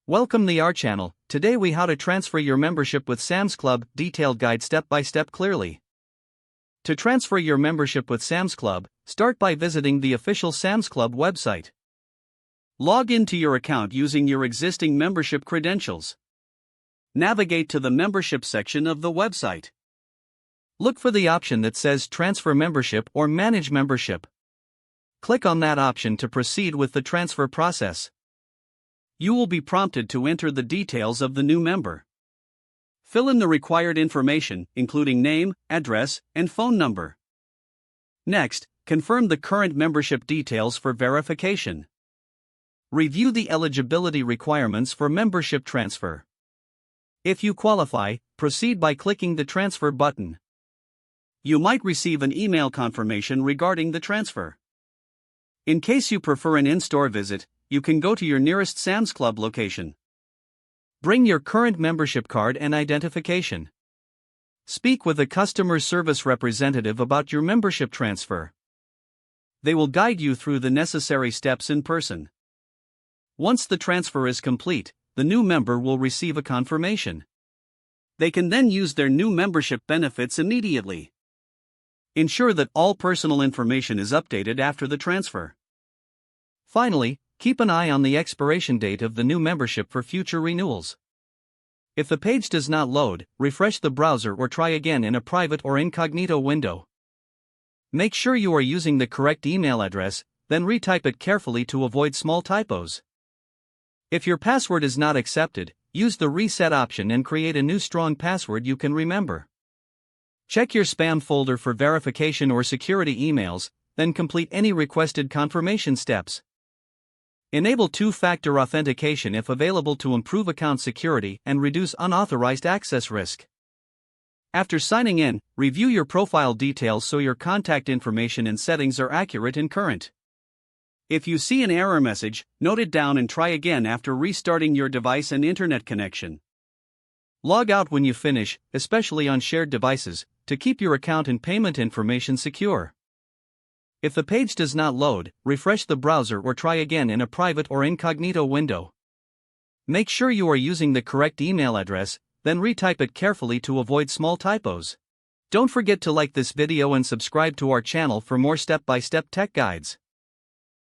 Welcome to our channel. Today we how to transfer your membership with Sam's Club, detailed guide step by step clearly. To transfer your membership with Sam's Club, start by visiting the official Sam's Club website. Log into your account using your existing membership credentials. Navigate to the membership section of the website. Look for the option that says Transfer Membership or Manage Membership. Click on that option to proceed with the transfer process. You will be prompted to enter the details of the new member. Fill in the required information, including name, address, and phone number. Next, confirm the current membership details for verification. Review the eligibility requirements for membership transfer. If you qualify, proceed by clicking the transfer button. You might receive an email confirmation regarding the transfer. In case you prefer an in-store visit, you can go to your nearest Sam's Club location. Bring your current membership card and identification. Speak with a customer service representative about your membership transfer. They will guide you through the necessary steps in person. Once the transfer is complete, the new member will receive a confirmation. They can then use their new membership benefits immediately. Ensure that all personal information is updated after the transfer. Finally, keep an eye on the expiration date of the new membership for future renewals. If the page does not load, refresh the browser or try again in a private or incognito window. Make sure you are using the correct email address, then retype it carefully to avoid small typos. If your password is not accepted, use the reset option and create a new strong password you can remember. Check your spam folder for verification or security emails, then complete any requested confirmation steps. Enable two-factor authentication if available to improve account security and reduce unauthorized access risk. After signing in, review your profile details so your contact information and settings are accurate and current. If you see an error message, note it down and try again after restarting your device and internet connection. Log out when you finish, especially on shared devices, to keep your account and payment information secure. If the page does not load, refresh the browser or try again in a private or incognito window. Make sure you are using the correct email address, then retype it carefully to avoid small typos. Don't forget to like this video and subscribe to our channel for more step-by-step tech guides.